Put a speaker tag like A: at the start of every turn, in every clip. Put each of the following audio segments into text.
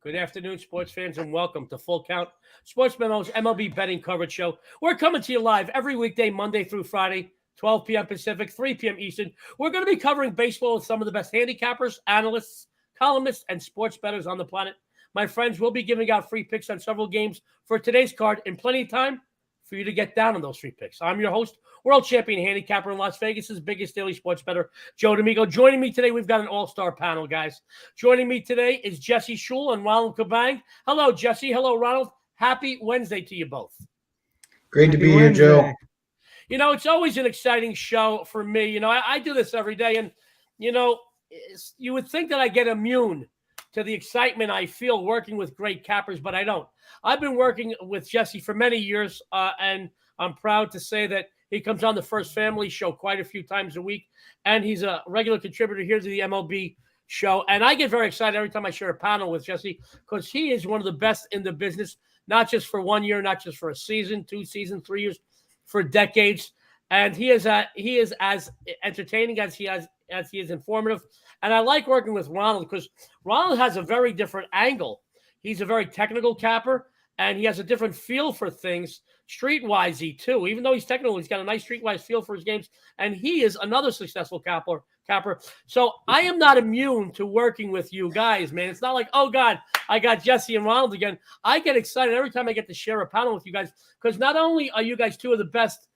A: Good afternoon, sports fans, and welcome to Full Count, SportsMemo's MLB betting coverage show. We're coming to you live every weekday, Monday through Friday, 12 p.m. Pacific, 3 p.m. Eastern. We're going to be covering baseball with some of the best handicappers, analysts, columnists, and sports bettors on the planet. My friends, will be giving out free picks on several games for today's card and plenty of time for you to get down on those free picks. I'm your host, world champion handicapper in Las Vegas' biggest daily sports bettor, Joe D'Amico. Joining me today, we've got an all-star panel, guys. Joining me today is Jesse Schule and Ronald Cabang. Hello, Jesse. Hello, Ronald. Happy Wednesday to you both.
B: Great to be here, Joe.
A: You know, it's always an exciting show for me. You know, I do this every day, and, you know, you would think that I get immune to the excitement I feel working with great cappers, but I don't. I've been working with Jesse for many years, and I'm proud to say that he comes on the First Family show quite a few times a week, and he's a regular contributor here to the MLB show. And I get very excited every time I share a panel with Jesse because he is one of the best in the business, not just for 1 year, not just for a season, 2 seasons, 3 years, for decades. And he is as entertaining as he is informative. And I like working with Ronald because Ronald has a very different angle. He's a very technical capper, and he has a different feel for things, streetwisey too. Even though he's technical, he's got a nice streetwise feel for his games, and he is another successful capper. So I am not immune to working with you guys, man. It's not like, oh God, I got Jesse and Ronald again. I get excited every time I get to share a panel with you guys because not only are you guys two of the best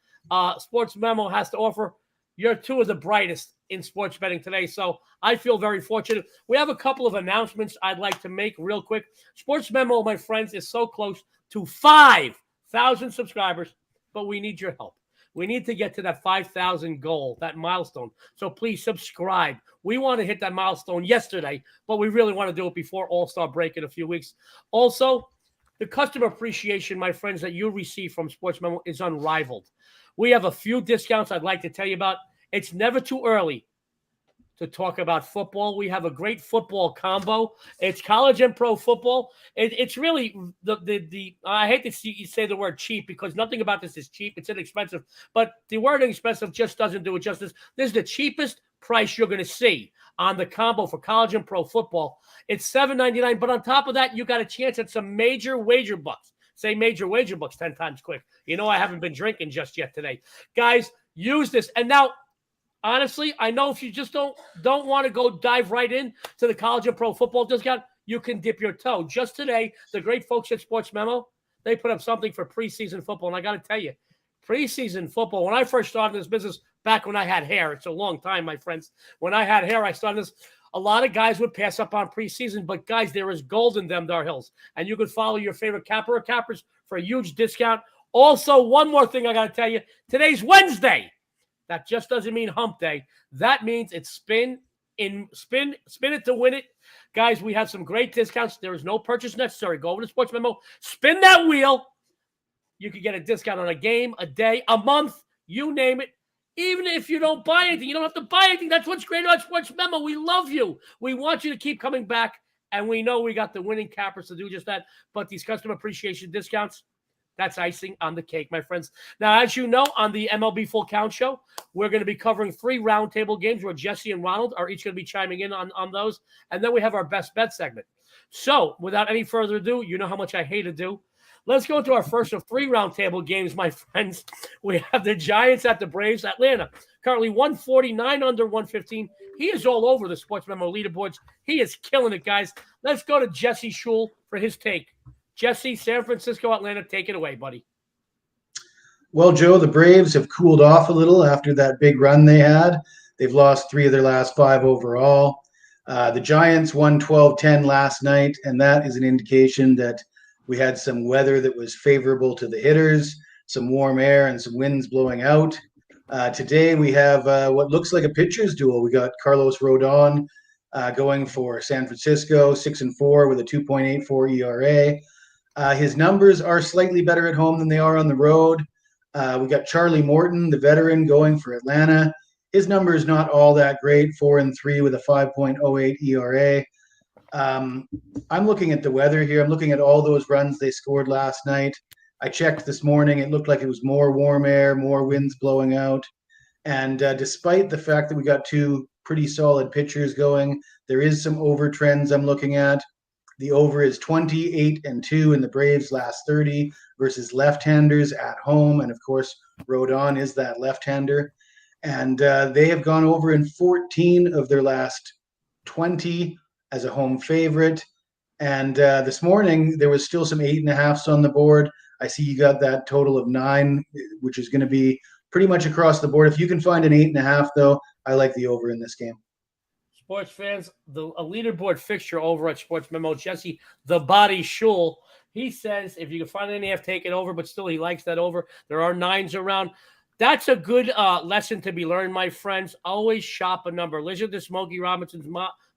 A: Sports Memo has to offer, you're two of the brightest in sports betting today. So I feel very fortunate. We have a couple of announcements I'd like to make real quick. Sports Memo, my friends, is so close to 5,000 subscribers, but we need your help. We need to get to that 5,000 goal, that milestone. So please subscribe. We want to hit that milestone yesterday, but we really want to do it before All-Star break in a few weeks. Also, the customer appreciation, my friends, that you receive from Sports Memo is unrivaled. We have a few discounts I'd like to tell you about. It's never too early to talk about football. We have a great football combo. It's college and pro football. It's really the I hate to see you say the word cheap because nothing about this is cheap. It's inexpensive. But the word inexpensive just doesn't do it justice. This is the cheapest price you're going to see on the combo for college and pro football. It's $7.99. But on top of that, you got a chance at some major wager bucks. Say major wager bucks 10 times quick. You know I haven't been drinking just yet today. Guys, use this. And now, honestly, I know if you just don't want to go dive right in to the college and pro football discount, you can dip your toe. Just today, the great folks at Sports Memo, they put up something for preseason football. And I got to tell you, preseason football, when I first started this business, back when I had hair, it's a long time, my friends. When I had hair, I started this. A lot of guys would pass up on preseason, but guys, there is gold in them dar hills. And you could follow your favorite capper or cappers for a huge discount. Also, one more thing I got to tell you. Today's Wednesday. That just doesn't mean hump day. That means it's spin it to win it. Guys, we have some great discounts. There is no purchase necessary. Go over to Sports Memo, spin that wheel. You can get a discount on a game, a day, a month, you name it. Even if you don't buy anything, you don't have to buy anything. That's what's great about Sports Memo. We love you. We want you to keep coming back, and we know we got the winning cappers to do just that. But these customer appreciation discounts, that's icing on the cake, my friends. Now, as you know, on the MLB Full Count Show, we're going to be covering 3 roundtable games where Jesse and Ronald are each going to be chiming in on those. And then we have our best bet segment. So without any further ado, you know how much I hate to do. Let's go to our first of 3 roundtable games, my friends. We have the Giants at the Braves. Atlanta, currently 149 under 115. He is all over the Sports Memo leaderboards. He is killing it, guys. Let's go to Jesse Schule for his take. Jesse, San Francisco, Atlanta, take it away, buddy.
B: Well, Joe, the Braves have cooled off a little after that big run they had. They've lost 3 of their last 5 overall. The Giants won 12-10 last night, and that is an indication that we had some weather that was favorable to the hitters, some warm air and some winds blowing out. Today we have what looks like a pitcher's duel. We got Carlos Rodon going for San Francisco, 6-4 with a 2.84 ERA. His numbers are slightly better at home than they are on the road. We got Charlie Morton, the veteran, going for Atlanta. His number is not all that great, 4-3 with a 5.08 ERA. I'm looking at the weather here. I'm looking at all those runs they scored last night. I checked this morning. It looked like it was more warm air, more winds blowing out. And despite the fact that we got 2 pretty solid pitchers going, there is some over trends I'm looking at. The over is 28-2 in the Braves' last 30 versus left-handers at home. And of course, Rodon is that left-hander. And they have gone over in 14 of their last 20 as a home favorite. And this morning, there was still some 8.5s on the board. I see you got that total of 9, which is going to be pretty much across the board. If you can find an 8.5, though, I like the over in this game.
A: Sports fans, a leaderboard fixture over at SportsMemo, Jesse the Body Schule. He says if you can find an 8.5, take it over, but still he likes that over. There are 9s around. That's a good lesson to be learned, my friends. Always shop a number. Listen to Smokey Robinson's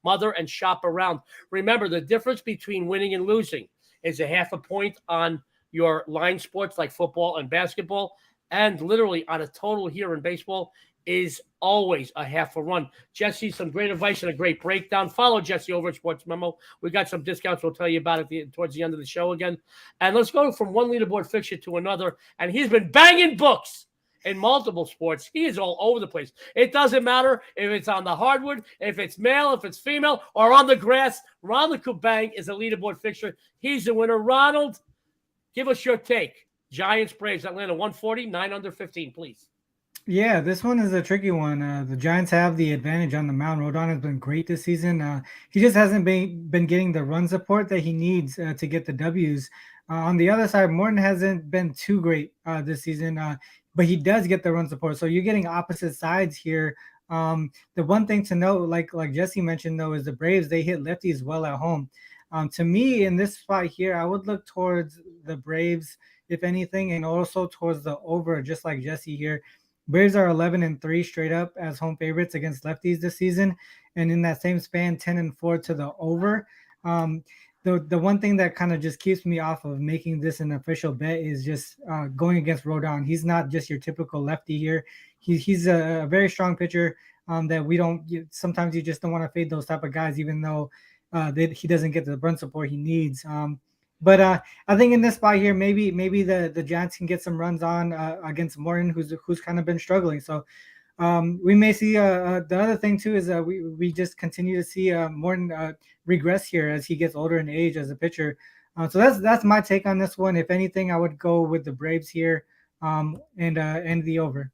A: mother and shop around. Remember, the difference between winning and losing is a 0.5 point on your line sports like football and basketball, and literally on a total here in baseball is always a 0.5 run. Jesse, some great advice and a great breakdown. Follow Jesse over at SportsMemo. We got some discounts. We'll tell you about it towards the end of the show again. And let's go from one leaderboard fixture to another. And he's been banging books in multiple sports. He is all over the place. It doesn't matter if it's on the hardwood, if it's male, if it's female, or on the grass. Ronald Cabang is a leaderboard fixture. He's the winner. Ronald, give us your take. Giants, Braves, Atlanta, 140, 9 under 15, please.
C: Yeah, this one is a tricky one. The Giants have the advantage on the mound. Rodon has been great this season. He just hasn't been getting the run support that he needs to get the W's. On the other side, Morton hasn't been too great this season, but he does get the run support. So you're getting opposite sides here. The one thing to note, like Jesse mentioned, though, is the Braves, they hit lefties well at home. To me, in this spot here, I would look towards the Braves, if anything, and also towards the over, just like Jesse here. Braves are 11-3 straight up as home favorites against lefties this season, and in that same span, 10-4 to the over. The one thing that kind of just keeps me off of making this an official bet is just going against Rodon. He's not just your typical lefty here. He's a very strong pitcher that we don't. Sometimes you just don't want to fade those type of guys, even though he doesn't get the run support he needs. But I think in this spot here, maybe the Giants can get some runs on against Morton, who's kind of been struggling. So we may see the other thing too is we just continue to see Morton regress here as he gets older in age as a pitcher. So that's my take on this one. If anything, I would go with the Braves here and the over.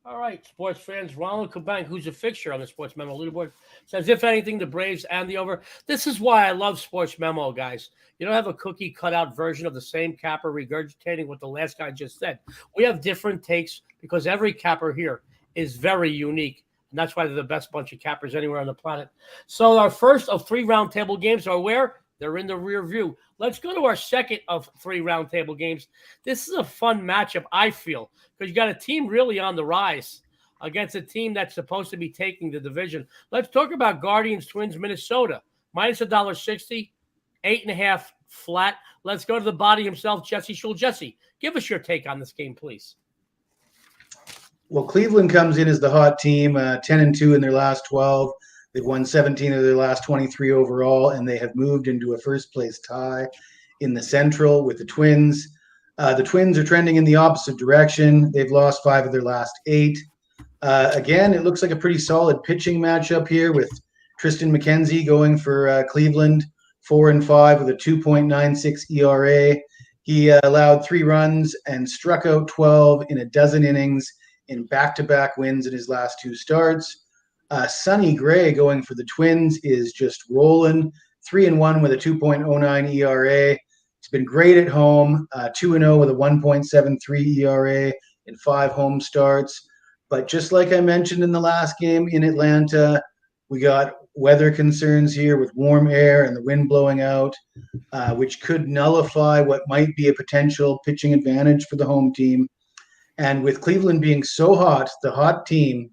A: All right, sports fans, Ronald Cabang, who's a fixture on the Sports Memo leaderboard, says, if anything, the Braves and the over. This is why I love Sports Memo, guys. You don't have a cookie cutout version of the same capper regurgitating what the last guy just said. We have different takes because every capper here is very unique, and that's why they're the best bunch of cappers anywhere on the planet. So our first of 3 roundtable games are where? They're in the rear view. Let's go to our second of 3 roundtable games. This is a fun matchup, I feel, because you got a team really on the rise against a team that's supposed to be taking the division. Let's talk about Guardians Twins, Minnesota. Minus $1.60, 8.5 flat. Let's go to the body himself, Jesse Schule. Jesse, give us your take on this game, please.
B: Well, Cleveland comes in as the hot team, 10-2 in their last 12. They've won 17 of their last 23 overall, and they have moved into a first-place tie in the Central with the Twins. The Twins are trending in the opposite direction. They've lost 5 of their last 8. Again, it looks like a pretty solid pitching matchup here with Tristan McKenzie going for Cleveland, 4-5 with a 2.96 ERA. He allowed 3 runs and struck out 12 in a dozen innings in back-to-back wins in his last 2 starts. Sonny Gray going for the Twins is just rolling, 3-1 with a 2.09 ERA. He's been great at home, 2-0 with a 1.73 ERA in 5 home starts. But just like I mentioned in the last game in Atlanta, we got weather concerns here with warm air and the wind blowing out, which could nullify what might be a potential pitching advantage for the home team. And with Cleveland being so hot, the hot team,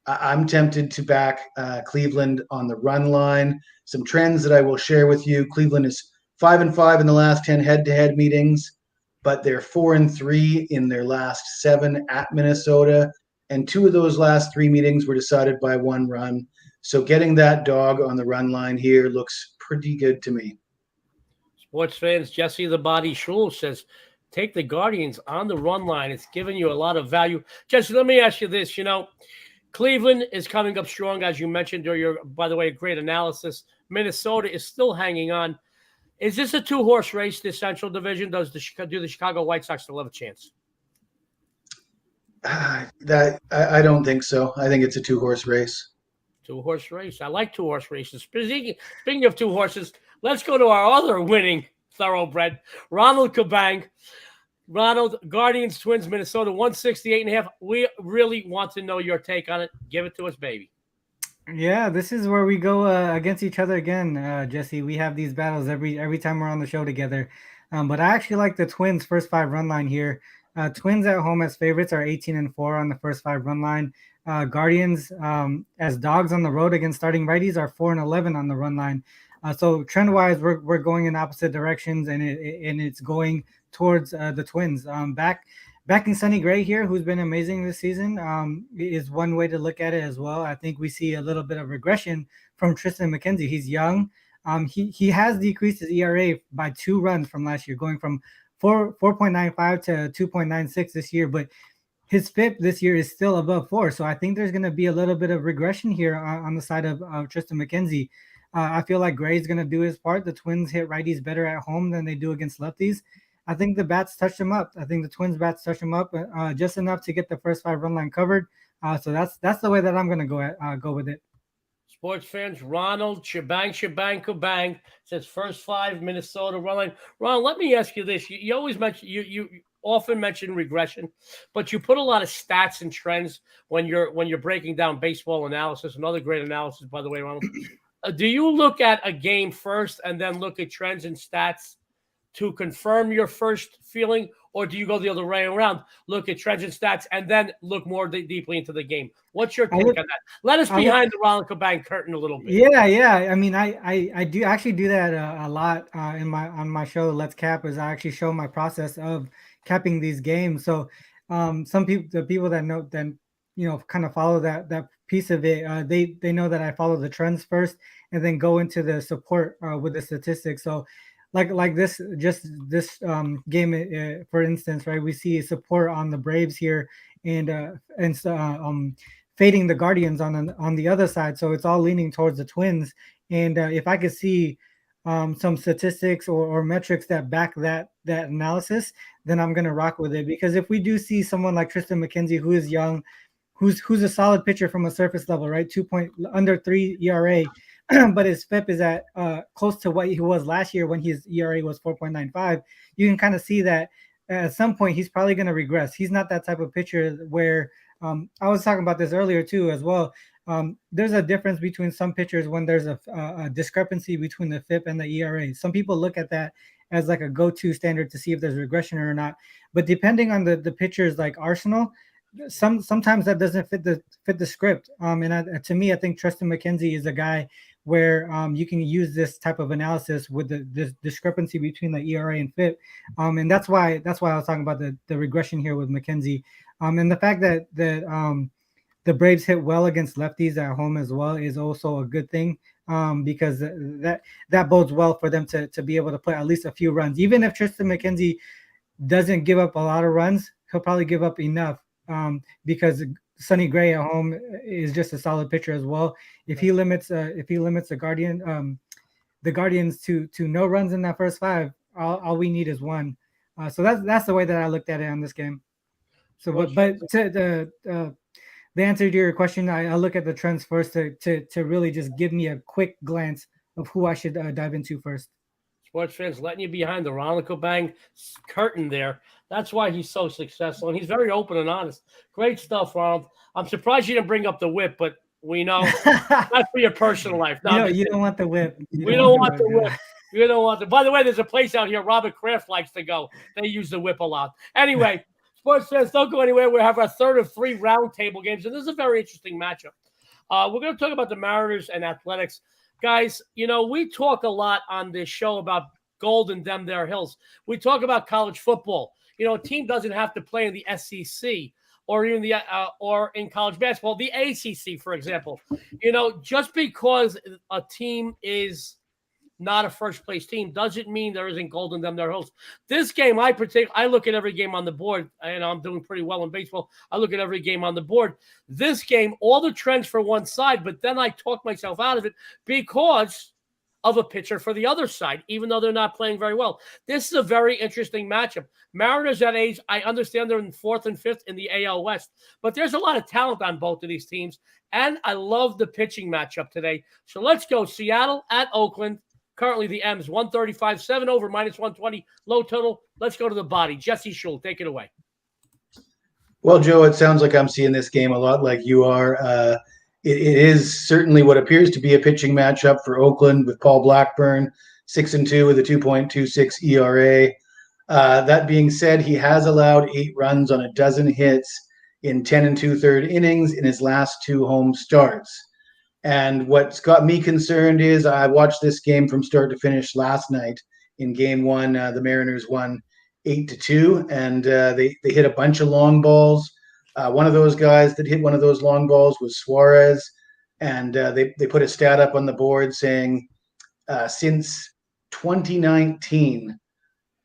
B: I'm tempted to back Cleveland on the run line. Some trends that I will share with you. Cleveland is 5-5 in the last 10 head-to-head meetings, but they're 4-3 in their last 7 at Minnesota. And 2 of those last 3 meetings were decided by 1 run. So getting that dog on the run line here looks pretty good to me.
A: Sports fans, Jesse the Body Schule says, take the Guardians on the run line. It's giving you a lot of value. Jesse, let me ask you this, Cleveland is coming up strong, as you mentioned, by the way, a great analysis. Minnesota is still hanging on. Is this a two-horse race, the Central Division? Do the Chicago White Sox still have a chance?
B: That I don't think so. I think it's a two-horse race.
A: Two-horse race. I like two-horse races. Speaking of two horses, let's go to our other winning thoroughbred, Ronald Cabang. Ronald, Guardians, Twins, Minnesota, 168.5. We really want to know your take on it. Give it to us, baby.
C: Yeah, this is where we go against each other again, Jesse. We have these battles every time we're on the show together. But I actually like the Twins' first 5 run line here. Twins at home as favorites are 18-4 on the first 5 run line. Guardians as dogs on the road against starting righties are 4-11 on the run line. So trend wise, we're going in opposite directions, and it's going towards the Twins. Backing Sonny Gray here, who's been amazing this season, is one way to look at it as well. I think we see a little bit of regression from Tristan McKenzie. He's young. He has decreased his ERA by 2 runs from last year, going from 4.95 to 2.96 this year, but his FIP this year is still above 4. So I think there's going to be a little bit of regression here on the side of Tristan McKenzie. I feel like Gray's going to do his part. The Twins hit righties better at home than they do against lefties. I think the bats touched him up. I think the Twins bats touched him up just enough to get the first 5 run line covered. So that's the way that I'm going to go with it.
A: Sports fans, Ronald, Cabang says first 5 Minnesota run line. Ronald, let me ask you this. You always mention, you often mention regression, but you put a lot of stats and trends when you're breaking down baseball analysis. Another great analysis, by the way, Ronald. Do you look at a game first and then look at trends and stats to confirm your first feeling, or do you go the other way around, look at trends and stats, and then look more deeply into the game? What's your take on that? Let us behind the Ronald Cabang curtain a little bit.
C: Yeah. I mean, I do actually do that a lot on my show, Let's Cap, is I actually show my process of capping these games. So the people that know, then kind of follow that piece of it, they know that I follow the trends first and then go into the support with the statistics. So like this game, for instance, right? We see support on the Braves here and fading the Guardians on the other side. So it's all leaning towards the Twins. And if I could see some statistics or metrics that back that analysis, then I'm gonna rock with it. Because if we do see someone like Tristan McKenzie, who is young, who's a solid pitcher from a surface level, right? Under 3 ERA. But his FIP is at close to what he was last year when his ERA was 4.95. You can kind of see that at some point he's probably going to regress. He's not that type of pitcher where I was talking about this earlier too as well. There's a difference between some pitchers when there's a discrepancy between the FIP and the ERA. Some people look at that as like a go-to standard to see if there's regression or not. But depending on the pitchers like Arsenal, sometimes that doesn't fit the script. To me, I think Tristan McKenzie is a guy where you can use this type of analysis with the discrepancy between the ERA and FIP. And that's why I was talking about the regression here with McKenzie. And the fact that the Braves hit well against lefties at home as well is also a good thing, because that bodes well for them to be able to put at least a few runs. Even if Tristan McKenzie doesn't give up a lot of runs, he'll probably give up enough, because Sonny Gray at home is just a solid pitcher as well. If he limits the Guardians to no runs in that first 5, all we need is 1. So that's the way that I looked at it on this game. So, but to the answer to your question, I look at the trends first to really just give me a quick glance of who I should dive into first.
A: Sports fans, letting you behind the Ronald Cabang curtain there. That's why he's so successful, and he's very open and honest. Great stuff, Ronald. I'm surprised you didn't bring up the whip, but we know that's for your personal life.
C: No, you don't want the whip.
A: We don't want the whip. You don't want the. By the way, there's a place out here Robert Kraft likes to go. They use the whip a lot. Anyway, sports fans, don't go anywhere. We have our third of 3 roundtable games, and this is a very interesting matchup. We're going to talk about the Mariners and Athletics. Guys, we talk a lot on this show about Golden Dem Their Hills. We talk about college football. A team doesn't have to play in the SEC or even or in college basketball, the ACC, for example. Just because a team is not a first-place team doesn't mean there isn't Golden Dem Their Hills. This game, I look at every game on the board, and I'm doing pretty well in baseball. I look at every game on the board. This game, all the trends for one side, but then I talk myself out of it because of a pitcher for the other side, even though they're not playing very well. This is a very interesting matchup. Mariners at A's, I understand they're in 4th and 5th in the AL West, but there's a lot of talent on both of these teams, and I love the pitching matchup today. So let's go Seattle at Oakland. Currently the M's 135, 7 over, minus 120, low total. Let's go to the body. Jesse Schule, take it away.
B: Well, Joe, it sounds like I'm seeing this game a lot like you are. It is certainly what appears to be a pitching matchup for Oakland with Paul Blackburn, 6-2 with a 2.26 ERA. That being said, he has allowed 8 runs on a dozen hits in 10 2/3 innings in his last 2 home starts. And what's got me concerned is I watched this game from start to finish last night. In game 1, the Mariners won 8-2, and they hit a bunch of long balls. One of those guys that hit one of those long balls was Suarez, and they put a stat up on the board saying since 2019,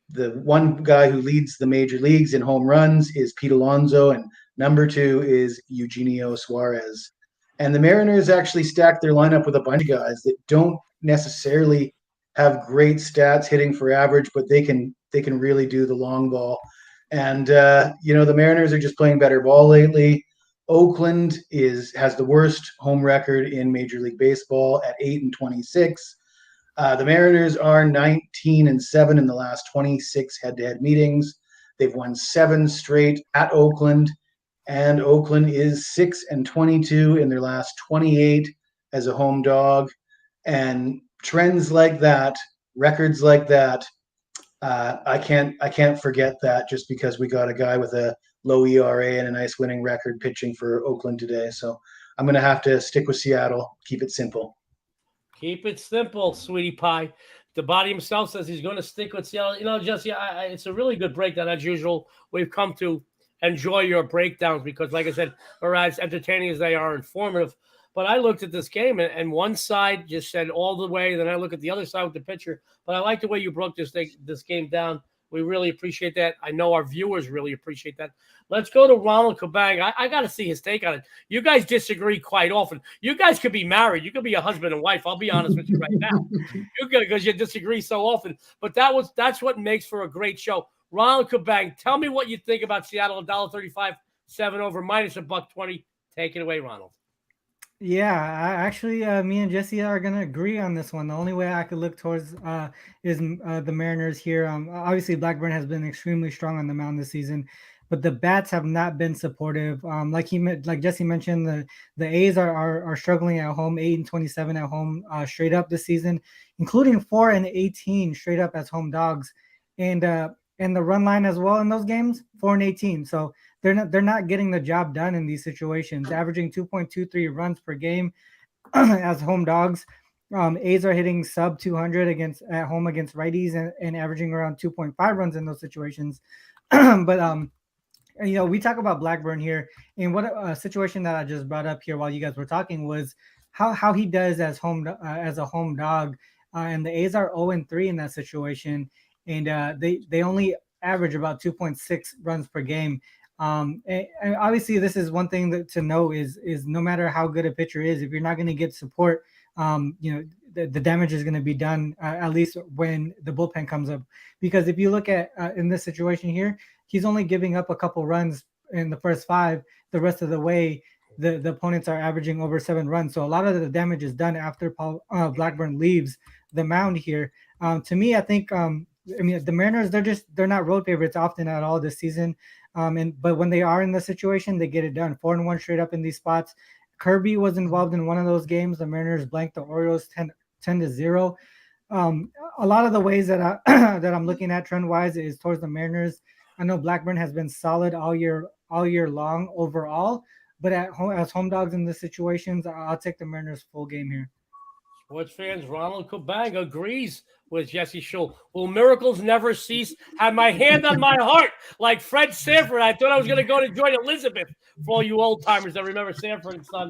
B: the one guy who leads the major leagues in home runs is Pete Alonso, and number 2 is Eugenio Suarez. And the Mariners actually stacked their lineup with a bunch of guys that don't necessarily have great stats hitting for average, but they can really do the long ball. And the Mariners are just playing better ball lately. Oakland has the worst home record in Major League Baseball at 8-26. The Mariners are 19-7 in the last 26 head-to-head meetings. They've won 7 straight at Oakland, and Oakland is 6-22 in their last 28 as a home dog. And trends like that, records like that, I can't forget that just because we got a guy with a low ERA and a nice winning record pitching for Oakland today. So I'm going to have to stick with Seattle. Keep it simple.
A: Keep it simple, sweetie pie. The body himself says he's going to stick with Seattle. Jesse, it's a really good breakdown. As usual, we've come to enjoy your breakdowns because, like I said, are as entertaining as they are informative. But I looked at this game, and one side just said all the way. Then I look at the other side with the pitcher. But I like the way you broke this game down. We really appreciate that. I know our viewers really appreciate that. Let's go to Ronald Cabang. I got to see his take on it. You guys disagree quite often. You guys could be married. You could be a husband and wife. I'll be honest with you right now. Because you disagree so often. But that's what makes for a great show. Ronald Cabang, tell me what you think about Seattle, $1.35, 7 over, minus $1.20. Take it away, Ronald.
C: Yeah, actually, me and Jesse are gonna agree on this one. The only way I could look towards is the Mariners here. Obviously, Blackburn has been extremely strong on the mound this season, but the bats have not been supportive. Like Jesse mentioned, the A's are struggling at home, 8-27 at home straight up this season, including 4-18 straight up as home dogs, and the run line as well in those games, 4-18. So they're not getting the job done in these situations, averaging 2.23 runs per game as home dogs. A's are hitting sub 200 at home against righties and averaging around 2.5 runs in those situations. But we talk about Blackburn here, and what a situation that I just brought up here while you guys were talking was how he does as a home dog, and the A's are 0-3 in that situation, and they only average about 2.6 runs per game. And obviously this is one thing to know is no matter how good a pitcher is, if you're not going to get support, the damage is going to be done at least when the bullpen comes up. Because if you look at in this situation here, he's only giving up a couple runs in the first 5. The rest of the way, the opponents are averaging over 7 runs. So a lot of the damage is done after Paul Blackburn leaves the mound here. To me, I think the Mariners, they're not road favorites often at all this season. But when they are in the situation, they get it done. 4-1 straight up in these spots. Kirby was involved in one of those games. The Mariners blanked the Orioles 10-0. A lot of the ways that that I'm looking at trend wise is towards the Mariners. I know Blackburn has been solid all year long overall, but as home dogs in the situations, I'll take the Mariners full game here.
A: Sports fans, Ronald Cabang agrees with Jesse Schule. Will miracles never cease? Had my hand on my heart, like Fred Sanford. I thought I was going to go to join Elizabeth for all you old timers that remember Sanford and Son.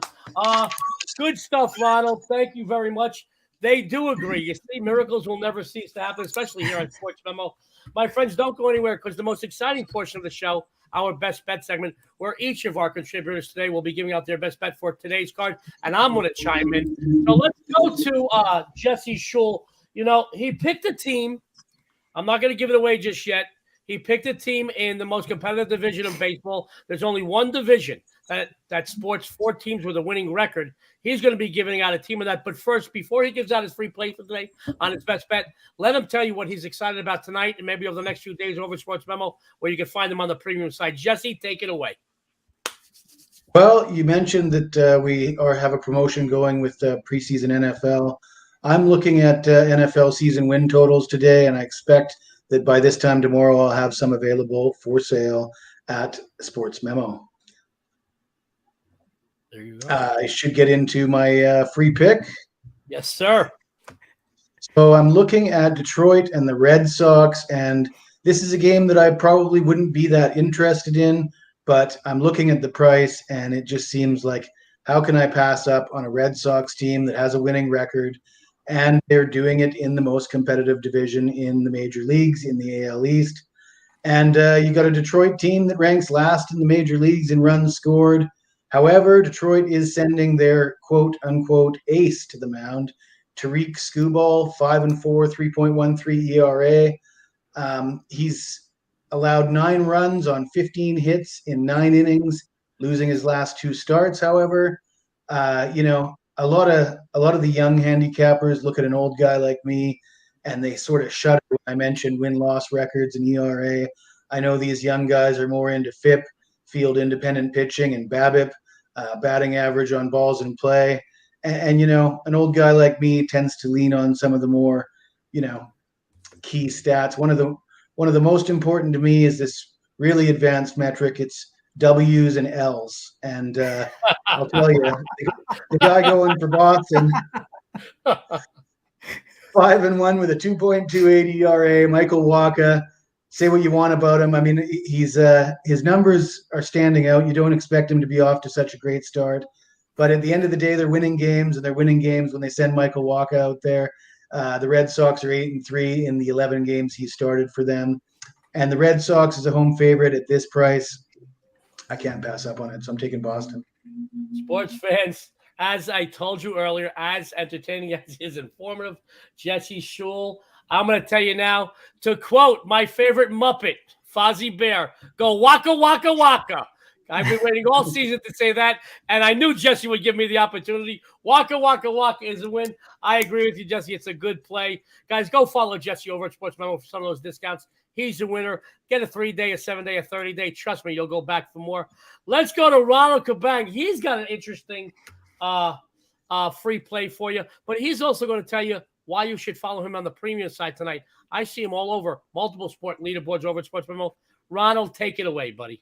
A: Good stuff, Ronald. Thank you very much. They do agree. You see, miracles will never cease to happen, especially here on SportsMemo. My friends, don't go anywhere because the most exciting portion of the show, our best bet segment, where each of our contributors today will be giving out their best bet for today's card, and I'm going to chime in. So let's go to Jesse Schule. He picked a team. I'm not going to give it away just yet. He picked a team in the most competitive division of baseball. There's only one division that sports 4 teams with a winning record. He's going to be giving out a team of that. But first, before he gives out his free play for today on his best bet, let him tell you what he's excited about tonight and maybe over the next few days over SportsMemo, where you can find him on the premium side. Jesse, take it away.
B: Well, you mentioned that we have a promotion going with preseason NFL. I'm looking at NFL season win totals today, and I expect that by this time tomorrow, I'll have some available for sale at SportsMemo.
A: There you go.
B: I should get into my free pick.
A: Yes, sir.
B: So I'm looking at Detroit and the Red Sox, and this is a game that I probably wouldn't be that interested in, but I'm looking at the price, and it just seems like, how can I pass up on a Red Sox team that has a winning record, and they're doing it in the most competitive division in the major leagues, in the AL East. And you got a Detroit team that ranks last in the major leagues in runs scored. However, Detroit is sending their quote-unquote ace to the mound, Tariq Skubal, 5-4, 3.13 ERA. He's allowed 9 runs on 15 hits in 9 innings, losing his last 2 starts. However, a lot of the young handicappers look at an old guy like me, and they sort of shudder when I mention win-loss records and ERA. I know these young guys are more into FIP, field independent pitching, and BABIP, batting average on balls in play. And an old guy like me tends to lean on some of the more, key stats. One of the most important to me is this really advanced metric. It's W's and L's. And I'll tell you, the guy going for Boston, 5-1 with a 2.28 ERA, Michael Wacha. Say what you want about him. I mean, his numbers are standing out. You don't expect him to be off to such a great start. But at the end of the day, they're winning games, and they're winning games when they send Michael Wacha out there. The Red Sox are 8-3 in the 11 games he started for them. And the Red Sox is a home favorite at this price. I can't pass up on it, so I'm taking Boston.
A: Sports fans, as I told you earlier, as entertaining as is informative, Jesse Schule. I'm going to tell you now, to quote my favorite Muppet, Fozzie Bear, go waka, waka, waka. I've been waiting all season to say that, and I knew Jesse would give me the opportunity. Waka, waka, waka is a win. I agree with you, Jesse. It's a good play. Guys, go follow Jesse over at SportsMemo for some of those discounts. He's the winner. Get a 3-day, a 7-day, a 30-day. Trust me, you'll go back for more. Let's go to Ronald Cabang. He's got an interesting free play for you, but he's also going to tell you why you should follow him on the premium side tonight. I see him all over multiple sport leaderboards over at SportsMemo. Ronald, take it away, buddy.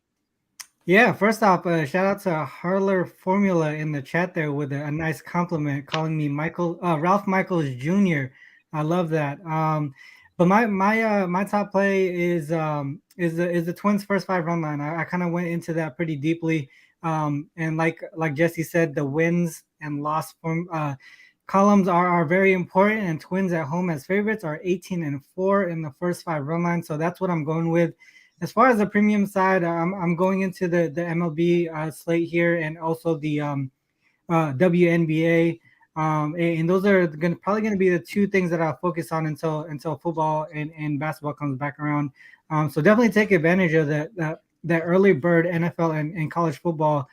C: Yeah, first off, shout out to Harler Formula in the chat there with a nice compliment, calling me Ralph Michaels Jr. I love that. But my top play is the Twins' first 5 run line. I kind of went into that pretty deeply, and like Jesse said, the wins and loss columns are very important, and Twins at home as favorites are 18-4 in the first 5 run line. So that's what I'm going with. As far as the premium side, I'm going into the MLB slate here, and also the WNBA, and those are probably going to be the 2 things that I'll focus on until football and basketball comes back around. So definitely take advantage of that early bird NFL and college football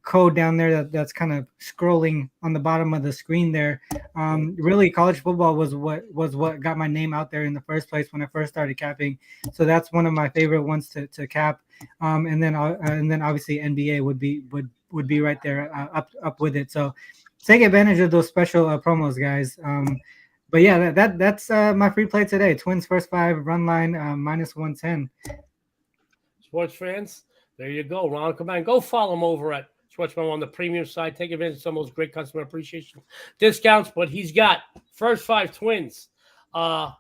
C: code down there that's kind of scrolling on the bottom of the screen there. Really, college football was what got my name out there in the first place when I first started capping. So that's one of my favorite ones to cap. And then obviously NBA would be right there up with it. So take advantage of those special promos, guys. But yeah, that's my free play today. Twins first 5 run line -110.
A: Sports fans, there you go. Ronald Cabang. Go follow him over at SportsMemo on the premium side. Take advantage of some of those great customer appreciation discounts. But he's got first 5 Twins on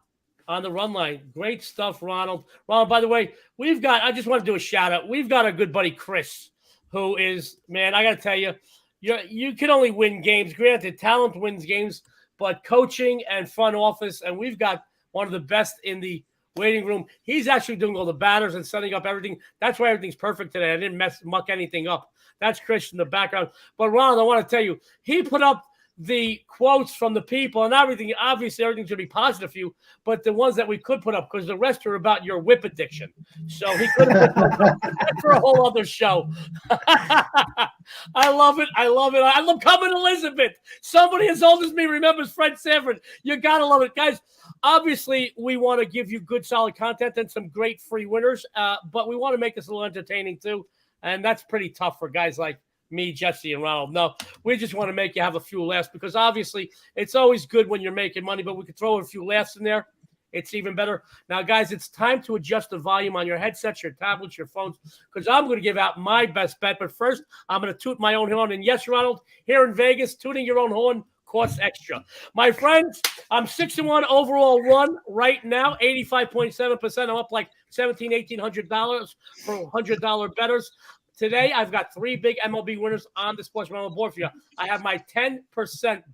A: the run line. Great stuff, Ronald. Ronald, by the way, I just want to do a shout out. We've got our good buddy Chris, who is, man, I got to tell you, you can only win games. Granted, talent wins games, but coaching and front office, and we've got one of the best in the waiting room. He's actually doing all the batters and setting up everything. That's why everything's perfect today. I didn't muck anything up. That's Chris in the background. But Ronald, I want to tell you, he put up the quotes from the people and everything. Obviously, everything should be positive for you, but the ones that we could put up, because the rest are about your whip addiction. So he could have put for a whole other show. I love it. I love coming, Elizabeth. Somebody as old as me remembers Fred Sanford. You got to love it. Guys, obviously, we want to give you good, solid content and some great free winners, but we want to make this a little entertaining too, and that's pretty tough for guys like me, Jesse, and Ronald. No, we just want to make you have a few laughs, because obviously it's always good when you're making money, but we could throw a few laughs in there. It's even better. Now, guys, it's time to adjust the volume on your headsets, your tablets, your phones, because I'm going to give out my best bet. But first, I'm going to toot my own horn. And yes, Ronald, here in Vegas, tooting your own horn costs extra. My friends, I'm 6-1 overall run right now, 85.7%. I'm up like $1,700, $1,800 for $100 bettors. Today, I've got 3 big MLB winners on the SportsMemo board for you. I have my 10%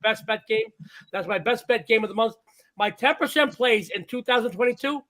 A: best bet game. That's my best bet game of the month. My 10% plays in 2022,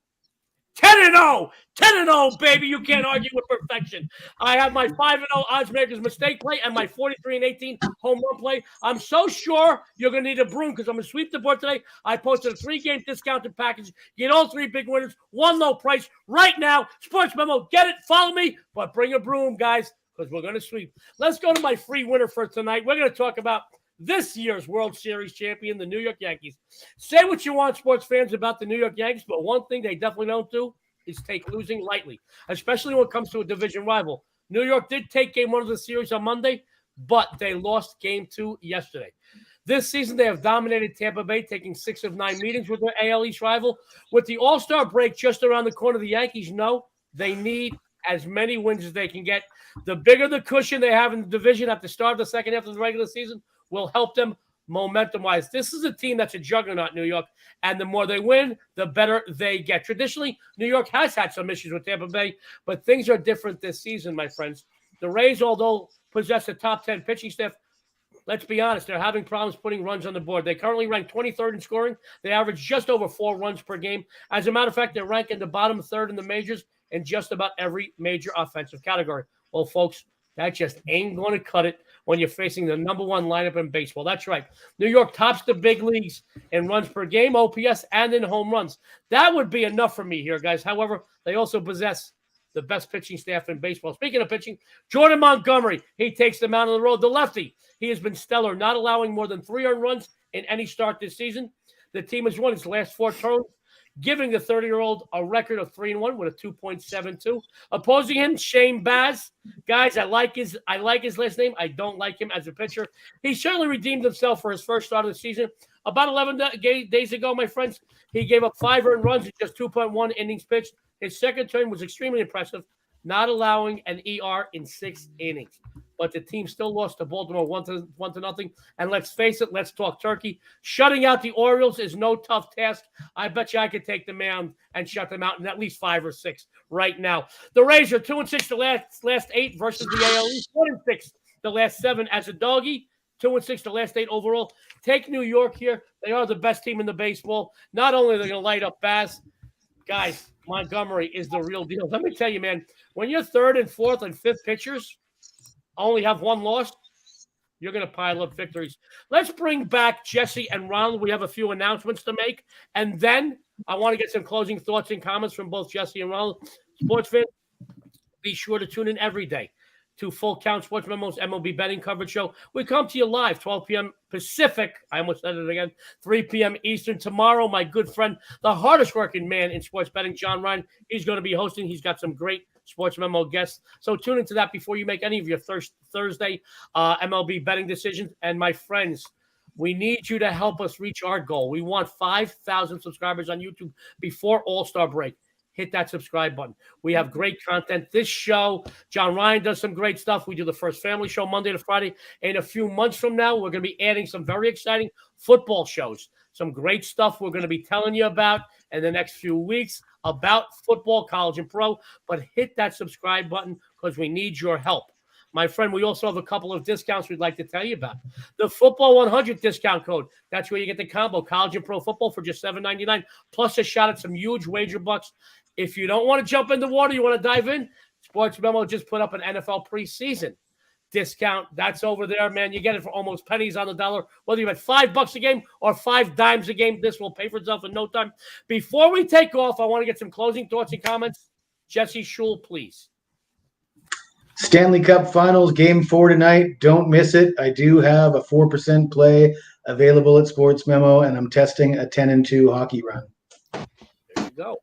A: 10-0. 10-0, baby. You can't argue with perfection. I have my 5-0 odds makers mistake play and my 43-18 home run play. I'm so sure you're going to need a broom, because I'm going to sweep the board today. I posted a 3-game discounted package. Get all 3 big winners, 1 low price right now. Sports Memo, get it, follow me, but bring a broom, guys, because we're going to sweep. Let's go to my free winner for tonight. We're going to talk about this year's World Series champion, the New York Yankees. Say what you want, sports fans, about the New York Yankees, but one thing they definitely don't do is take losing lightly, especially when it comes to a division rival. New York did take game 1 of the series on Monday, but they lost game 2 yesterday. This season, they have dominated Tampa Bay, taking 6 of 9 meetings with their AL East rival. With the All-Star break just around the corner, the Yankees know they need as many wins as they can get. The bigger the cushion they have in the division at the start of the second half of the regular season will help them momentum-wise. This is a team that's a juggernaut, New York, and the more they win, the better they get. Traditionally, New York has had some issues with Tampa Bay, but things are different this season, my friends. The Rays, although possess a top 10 pitching staff, let's be honest, they're having problems putting runs on the board. They currently rank 23rd in scoring. They average just over 4 runs per game. As a matter of fact, they're ranked in the bottom third in the majors in just about every major offensive category. Well, folks, that just ain't going to cut it when you're facing the number 1 lineup in baseball. That's right. New York tops the big leagues in runs per game, OPS, and in home runs. That would be enough for me here, guys. However, they also possess the best pitching staff in baseball. Speaking of pitching, Jordan Montgomery, he takes them out on the road. The lefty, he has been stellar, not allowing more than 3 earned runs in any start this season. The team has won its last 4 turns, giving the 30-year-old a record of 3-1 with a 2.72. Opposing him, Shane Baz. Guys, I like his last name. I don't like him as a pitcher. He certainly redeemed himself for his first start of the season. About 11 days ago, my friends, he gave up 5 earned runs in just 2.1 innings pitched. His second turn was extremely impressive, not allowing an ER in 6 innings. But the team still lost to Baltimore 1-0. And let's face it, let's talk turkey. Shutting out the Orioles is no tough task. I bet you I could take the mound and shut them out in at least 5 or 6 right now. The Rays are 2-6 the last 8 versus the AL East, 1-6 the last 7 as a doggy, 2-6 the last 8 overall. Take New York here. They are the best team in the baseball. Not only are they going to light up Baz, guys, Montgomery is the real deal. Let me tell you, man, when you're 3rd and 4th and 5th pitchers only have 1 loss, you're going to pile up victories. Let's bring back Jesse and Ronald. We have a few announcements to make. And then I want to get some closing thoughts and comments from both Jesse and Ronald. Sports fans, be sure to tune in every day to Full Count Sports Memo's MLB betting coverage show. We come to you live, 12 p.m. Pacific. I almost said it again. 3 p.m. Eastern. Tomorrow, my good friend, the hardest working man in sports betting, John Ryan, he's going to be hosting. He's got some great Sports Memo guests. So tune into that before you make any of your Thursday MLB betting decisions. And my friends, we need you to help us reach our goal. We want 5,000 subscribers on YouTube before All-Star break. Hit that subscribe button. We have great content. This show, John Ryan does some great stuff. We do the First Family Show Monday to Friday. And a few months from now, we're going to be adding some very exciting football shows. Some great stuff we're going to be telling you about in the next few weeks about football, college, and pro. But hit that subscribe button because we need your help. My friend, we also have a couple of discounts we'd like to tell you about. The Football 100 discount code. That's where you get the combo, college and pro football for just $7.99, plus a shot at some huge wager bucks. If you don't want to jump in the water, you want to dive in, SportsMemo just put up an NFL preseason discount. That's over there, man. You get it for almost pennies on the dollar. Whether you bet $5 a game or 5 dimes a game, this will pay for itself in no time. Before we take off, I want to get some closing thoughts and comments. Jesse Schule, please.
B: Stanley Cup Finals, Game 4 tonight. Don't miss it. I do have a 4% play available at SportsMemo, and I'm testing a 10-2 hockey run.
A: There you go.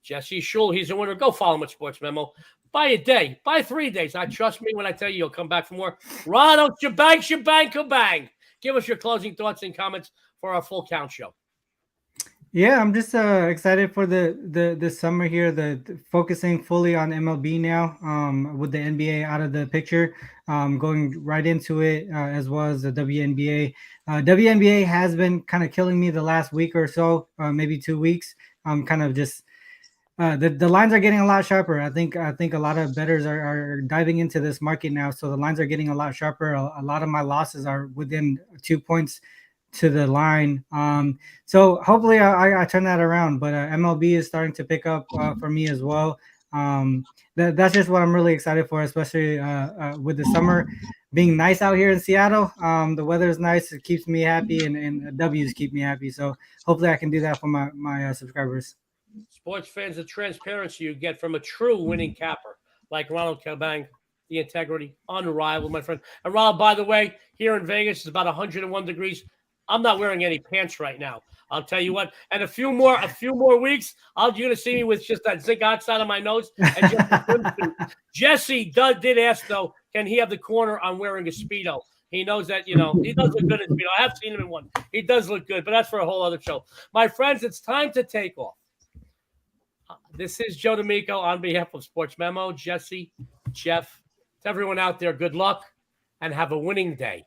A: Jesse Schule, he's a winner. Go follow him at SportsMemo. Buy a day. Buy 3 days. Trust me when I tell you you'll come back for more. Ronald, Cabang. Give us your closing thoughts and comments for our full count show.
C: Yeah, I'm just excited for the summer here. The focusing fully on MLB now, with the NBA out of the picture, going right into it, as well as the WNBA. WNBA has been kind of killing me the last week or so, maybe 2 weeks. Kind of just the lines are getting a lot sharper. I think a lot of bettors are diving into this market now, so the lines are getting a lot sharper. A lot of my losses are within 2 points to the line. So hopefully I turn that around, but MLB is starting to pick up for me as well. That's just what I'm really excited for, especially with the summer being nice out here in Seattle. The weather is nice. It keeps me happy, and W's keep me happy. So hopefully I can do that for my subscribers.
A: Sports fans, the transparency you get from a true winning capper like Ronald Cabang, the integrity, unrivaled, my friend. And Ronald, by the way, here in Vegas, it's about 101 degrees. I'm not wearing any pants right now. I'll tell you what. And a few more weeks, you're going to see me with just that zinc oxide on my nose. And just a swimsuit. Jesse did ask, though, can he have the corner on wearing a Speedo? He knows that, he does look good in Speedo. I have seen him in one. He does look good, but that's for a whole other show. My friends, it's time to take off. This is Joe D'Amico on behalf of SportsMemo, Jesse, Jeff. To everyone out there, good luck and have a winning day.